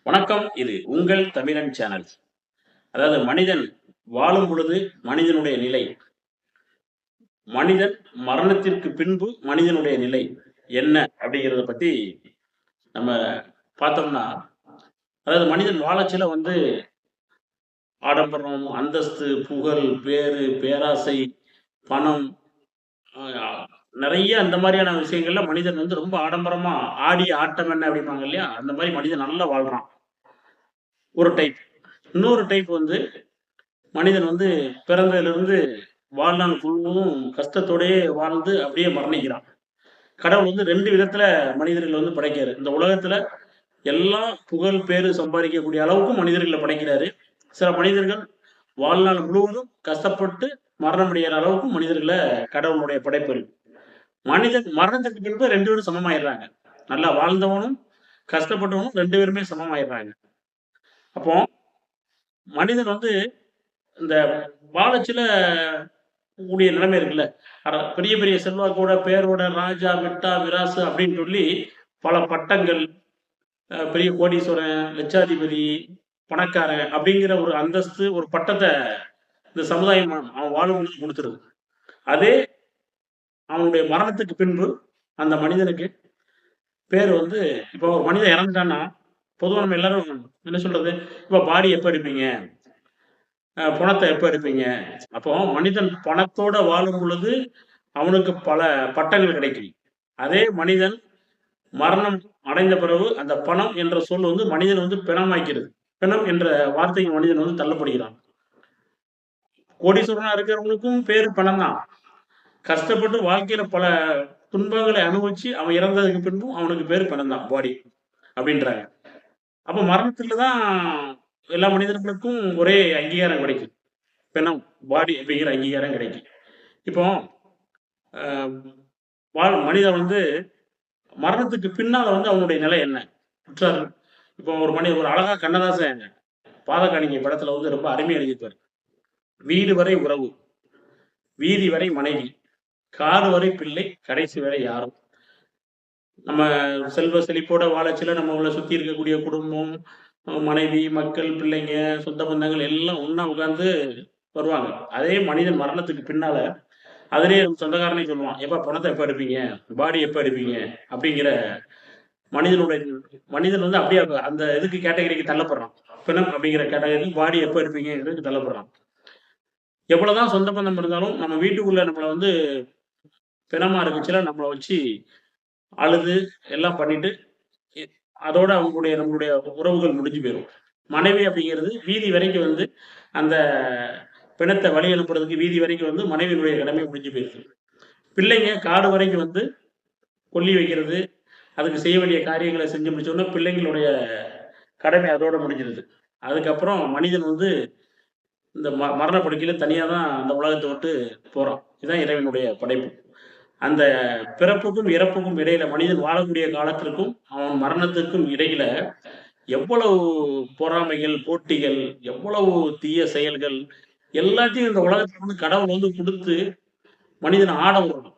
வணக்கம். இது உங்கள் தமிழன் சேனல். அதாவது மனிதன் வாழும் பொழுது மனிதனுடைய நிலை, மனிதன் மரணத்திற்கு பின்பு மனிதனுடைய நிலை என்ன அப்படிங்கிறத பத்தி நம்ம பார்த்தோம்னா, அதாவது மனிதன் வாழச்சில ஆடம்பரம், அந்தஸ்து, புகழ், பேரு, பேராசை, பணம், அ நெறைய அந்த மாரியான விஷயங்கள்ல மனிதன் ரொம்ப ஆடம்பரமா ஆடிய ஆட்டம் என்ன அப்படிம்பாங்க இல்லையா? அந்த மாரி மனிதன் நல்லா வாழ்றான். ஒரு டைப். இன்னொரு டைப் மனிதன் பிறந்ததிலிருந்து வாழ்நாள் முழுவதும் கஷ்டத்தோடயே வாழ்ந்து அப்படியே மரணிக்கிறான். கடவுள் 2 விதத்துல மனிதர்கள படைக்கிறாரு. இந்த உலகத்துல எல்லா புகழ், பேரு சம்பாதிக்கக்கூடிய அளவுக்கு மனிதர்கள படைக்கிறாரு. சில மனிதர்கள் வாழ்நாள் முழுவதும் கஷ்டப்பட்டு மரணம் அடையிற அளவுக்கு மனிதர்கள கடவுளுடைய படைப்பு இருக்கு. மனிதன் மரணத்திற்கு பின்பு 2 பேரும் சமமாயிடுறாங்க. நல்லா வாழ்ந்தவனும், கஷ்டப்பட்டவனும் 2 பேருமே சமமாயிடுறாங்க. அப்போ மனிதன் இந்த வாழச்சில கூடிய நிலைமை இருக்குல்ல. பெரிய பெரிய செல்வாக்கோட, பேரோட, ராஜா, மிட்டா, மிராசு அப்படின்னு சொல்லி பல பட்டங்கள், பெரிய கோடீஸ்வரன், லட்சாதிபதி, பணக்காரன் அப்படிங்கிற ஒரு அந்தஸ்து, ஒரு பட்டத்த இந்த சமுதாயம் அவன் வாழும்பொழுது குடுத்துருது. அதே அவனுடைய மரணத்துக்கு பின்பு அந்த மனிதனுக்கு பேர் இப்போ ஒரு மனிதன் இறந்துட்டான்னா, பொதுவா நம்ம எல்லாரும் என்ன சொல்றது? இப்ப பாடி எப்ப எடுப்பீங்க? பொணத்த எப்ப எடுப்பீங்க? அப்போ மனிதன் பணத்தோட வாழும் பொழுது அவனுக்கு பல பட்டங்கள் கிடைக்கும். அதே மனிதன் மரணம் அடைந்த பிறகு அந்த பணம் என்ற சொல் மனிதன் பிணமாக்கிறது. பிணம் என்ற வார்த்தைக்கு மனிதன் தள்ளப்படுகிறான். கோடீஸ்வரனா இருக்கிறவங்களுக்கும் பேரு பணம் தான். கஷ்டப்பட்டு வாழ்க்கையில பல துன்பங்களை அனுபவிச்சு அவன் இறந்ததுக்கு பின்பும் அவனுக்கு பேரு பணம் தான். பாடி அப்படின்றாங்க. அப்ப மரணத்தில தான் எல்லா மனிதர்களுக்கும் ஒரே அங்கீகாரம் கிடைக்கும். பிணம், பாடி அப்படிங்கிற அங்கீகாரம் கிடைக்கும். இப்போ அ மனிதன் மரணத்துக்கு பின்னால அவனுடைய நிலை என்ன? உற்றார் இப்போ ஒரு அழகா கண்ணதாசன் பாதகாணிக்கை படத்துல ரொம்ப அருமையா எழுதியிருப்பாரு. "வீடு வரை உறவு, வீதி வரை மனைவி, காடு வரை பிள்ளை, கடைசி வரை யாரும்." நம்ம செல்வ செழிப்போட வாழச்சில நம்மள சுத்தி இருக்கக்கூடிய குடும்பம், மனைவி, மக்கள், பிள்ளைங்க, சொந்த பந்தங்கள் எல்லாம் ஒண்ணா உட்கார்ந்து வருவாங்க. அதே மனிதன் மரணத்துக்கு பின்னால, அதிலேயே நம்ம சொந்தக்காரனே சொல்லுவான். "எப்பா பணத்த எப்ப எடுப்பீங்க? பாடி எப்ப எடுப்பீங்க?" அப்படிங்கிற மனிதனுடைய மனிதன் அப்படியே அந்த இதுக்கு கேட்டகரிக்கு தள்ளப்படுறான். பிணம் அப்படிங்கிற கேட்டகரிக்கு பாடி எப்ப எடுப்பீங்கங்கிறதுக்கு தள்ளப்படுறான். எவ்வளவுதான் சொந்த பந்தம் இருந்தாலும், நம்ம வீட்டுக்குள்ள நம்மள பிணமா இருக்கச்சுல நம்மள வச்சு அழுது எல்லாம் பண்ணிட்டு, எ அதோட நம்மளுடைய உறவுகள் முடிஞ்சு போயிரும். மனைவி அப்படிங்கிறது வீதி வரைக்கும் அந்த பிணத்த வழி அனுப்புறதுக்கு வீதி வரைக்கும் மனைவியினுடைய கடமை முடிஞ்சு போயிருது. பிள்ளைங்க காடு வரைக்கும் கொல்லி வைக்கிறது, அதுக்கு செய்ய வேண்டிய காரியங்கள செஞ்சு முடிச்ச உடனே பிள்ளைங்களுடைய கடமை அதோட முடிஞ்சிருது. அதுக்கப்புறம் மனிதன் இந்த மரண படுக்கையில தனியா தான் அந்த உலகத்த விட்டு போறான். இதுதான் இறைவனுடைய படைப்பு. அந்த பிறப்புக்கும், இறப்புக்கும் இடையில மனிதன் வாழக்கூடிய காலத்திற்கும், அவன் மரணத்திற்கும் இடையில எவ்வளவு பொறாமைகள், போட்டிகள், எவ்வளவு தீய செயல்கள், எல்லாத்தையும் இந்த உலகத்துல கடவுள் குடுத்து மனிதன ஆட விடணும்.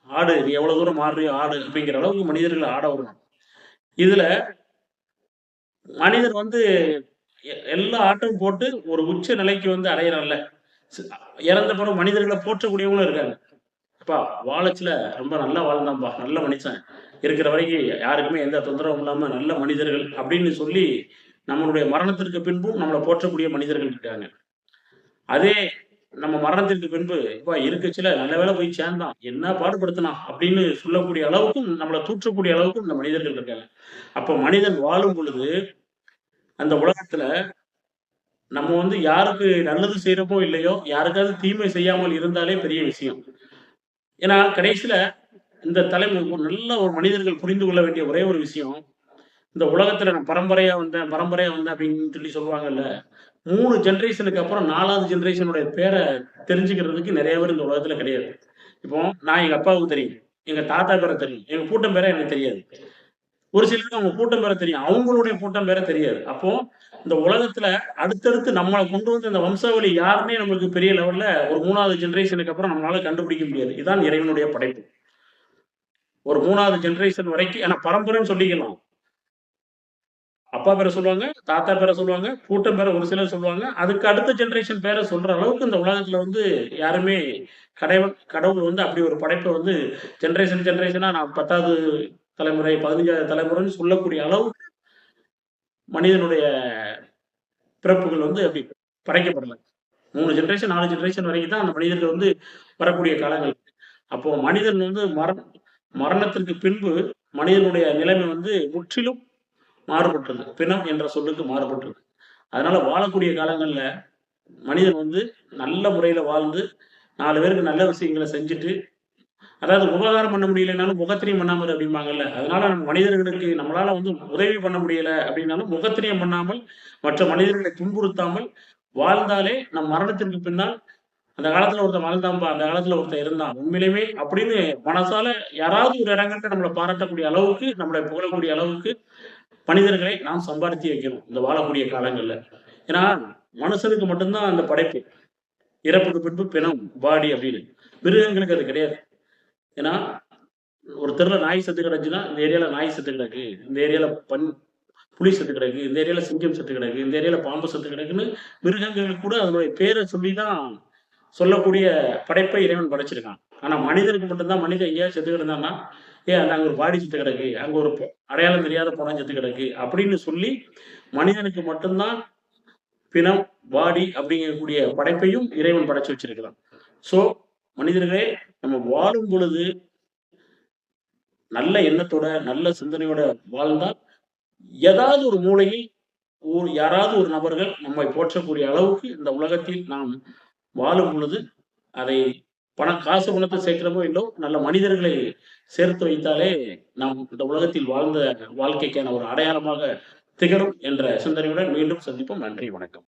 "ஆடு, நீ எவ்வளவு தூரம் ஆடுறியோ ஆடு" அப்படிங்கிற அளவுக்கு மனிதர்கள ஆட விடணும். இதுல மனிதன் எல்லா ஆட்டமும் போட்டு ஒரு உச்ச நிலைக்கு அடையறான்ல. ஸ் இறந்த பிறகு மனிதர்கள போற்றக்கூடியவங்களும் இருக்காங்க. "அப்பா வாழச்சுல ரொம்ப நல்லா வாழ்ந்தான்பா, நல்ல மனுஷன். இருக்கிற வரைக்கும் யாருக்குமே எந்த தொந்தரவும் இல்லாம நல்ல மனிதர்கள்" அப்படின்னு சொல்லி நம்மளுடைய மரணத்திற்கு பின்பும் நம்மள போற்றக்கூடிய மனிதர்கள் இருக்காங்க. அதே நம்ம மரணத்திற்கு பின்பு, "எப்பா இருக்கச்சுல நல்ல வேளை போய் சேர்ந்தான். என்ன பாடுபடுத்துனான்" அப்படின்னு சொல்லக்கூடிய அளவுக்கும், நம்மள தூற்றக்கூடிய அளவுக்கும் இந்த மனிதர்கள் இருக்காங்க. அப்ப மனிதன் வாழும் பொழுது, அந்த உலகத்துல நம்ம யாருக்கு நல்லது செய்றோமோ இல்லையோ, யாருக்காவது தீமை செய்யாமல் இருந்தாலே பெரிய விஷயம். ஏன்னா கடைசில இந்த நல்ல ஒரு மனிதர்கள் புரிந்து கொள்ள வேண்டிய ஒரே ஒரு விஷயம், இந்த உலகத்துல நான் பரம்பரையா வந்தேன், பரம்பரையா வந்தேன் அப்படின்னு சொல்லி சொல்லுவாங்கல்ல. 3 ஜெனரேஷனுக்கு அப்புறம் 4வது ஜெனரேஷனுடைய பேர தெரிஞ்சுக்கிறதுக்கு நெறைய பேர் இந்த உலகத்துல கிடையாது. இப்போ நான் எங்க அப்பாவுக்கு தெரியும். எங்க தாத்தா பேர தெரியும். எங்க பூட்டன் பேர எனக்கு தெரியாது. ஒரு சிலருக்கு அவங்க பூட்டம் பேர தெரியும். அவங்களுடைய பூட்டம் பேர தெரியாது. அப்போ இந்த உலகத்துல அடுத்தடுத்து நம்மள கொண்டு இந்த வம்சாவளி யாருன்னே நம்மளுக்கு பெரிய லெவல்ல ஒரு 3வது ஜெனரேஷனுக்கு அப்புறம் நம்மளால கண்டுபிடிக்க முடியாது. இதான் இறைவனுடைய படைப்பு. ஒரு 3வது ஜெனரேஷன் வரைக்கும் ஏன்னா பரம்பரைன்னு சொல்லிக்கலாம். அப்பா பேர சொல்லுவாங்க, தாத்தா பேர சொல்லுவாங்க, பூட்டன் பேர ஒரு சிலர் சொல்லுவாங்க. அதுக்கு அடுத்த ஜெனரேஷன் பேர சொல்ற அளவுக்கு இந்த உலகத்துல வந்து யாருமே கடவுள் வந்து அப்படி ஒரு படைப்ப வந்து ஜெனரேஷனா நான் 10வது தலைமுறை, 15வது தலைமுறைன்னு சொல்லக்கூடிய அளவுக்கு மனிதனுடைய பிறப்புகள் வந்து அப்படி படைக்கப்படல. 3 ஜெனரேஷன், 4 ஜெனரேஷன் வரைக்கும் தான் அந்த மனிதர்கள் வந்து வரக்கூடிய காலங்கள். அப்போ மனிதன் வந்து மரணத்திற்கு பின்பு மனிதனுடைய நிலைமை வந்து முற்றிலும் மாறுபட்டது. பிணம் என்ற சொல்லுக்கு மாறுபட்டது. அதனால வாழக்கூடிய காலங்கள்ல மனிதன் வந்து நல்ல முறையில வாழ்ந்து 4 பேருக்கு நல்ல விஷயங்கள செஞ்சுட்டு, அதாவது உபகாரம் பண்ண முடியலைனாலும் முகத்திரியம் பண்ணாம இரு அப்படிம்பாங்கல்ல. அதனால நம்ம மனிதர்களுக்கு நம்மளால வந்து உதவி பண்ண முடியல அப்படின்னாலும் முகத்திரியம் பண்ணாமல், மற்ற மனிதர்களை துன்புறுத்தாமல் வாழ்ந்தாலே நம் மரணத்திற்கு பின்னால் அந்த காலத்துல ஒருத்தன் வாழ்ந்தான்பா, அந்த காலத்துல ஒருத்தன் இருந்தான். உண்மையிலேயே அப்படின்னு மனசால யாராவது ஒரு இடங்கள்ல நம்மள பாராட்டக்கூடிய அளவுக்கு, நம்மள புகழக்கூடிய அளவுக்கு மனிதர்களை நாம் சம்பாதித்து வைக்கணும். இந்த வாழக்கூடிய காலங்கள்ல. ஏன்னா, மனுஷனுக்கு மட்டும் தான் அந்த படைப்பு. இறப்புக்கு பின்பு பிணம், பாடி அப்படின்னு. மிருகங்களுக்கு அது கிடையாது. ஏன்னா, ஒரு தெருல நாய் செத்து கிடந்துச்சுன்னா, இந்த ஏரியால நாய் செத்து கிடக்கு. இந்த ஏரியால புலி செத்து கிடக்கு. இந்த ஏரியால சிங்கம் செத்து கிடக்கு. இந்த ஏரியால பாம்பு செத்து கிடக்குன்னு மிருகங்களுக்கு கூட அதனுடைய பேர சொல்லி தான் சொல்லக்கூடிய படைப்பை இறைவன் படைச்சிருக்கான். ஆனா மனிதனுக்கு மட்டும் தான் மனிதன் எங்கேயாவது செத்து கிடந்தான்னா, அங்க ஒரு பாடி செத்து கிடக்கு. அங்க ஒரு அடையாளம் தெரியாத பொணம் செத்து கிடக்கு. அப்படின்னு சொல்லி மனிதனுக்கு மட்டும் தான் பிணம், பாடி அப்படிங்கக்கூடிய படைப்பையும் இறைவன் படைச்சு வச்சிருக்கிறான். ஸோ மனிதர்களே நம்ம வாழும் பொழுது நல்ல எண்ணத்தோட, நல்ல சிந்தனையோட வாழ்ந்தால், ஏதாவது ஒரு மூலையில் யாராவது ஒரு நபர்கள் நம்மை போற்றக்கூடிய அளவுக்கு இந்த உலகத்தில் நாம் வாழும் பொழுது, அதை காசு பணத்த சேர்க்கிறோமோ இல்லோ, நல்ல மனிதர்களை சேர்த்து வைத்தாலே, நாம் இந்த உலகத்தில் வாழ்ந்த வாழ்க்கைக்கான ஒரு அடையாளமாக திகழும் என்ற சிந்தனையுடன் மீண்டும் சந்திப்போம். நன்றி, வணக்கம்.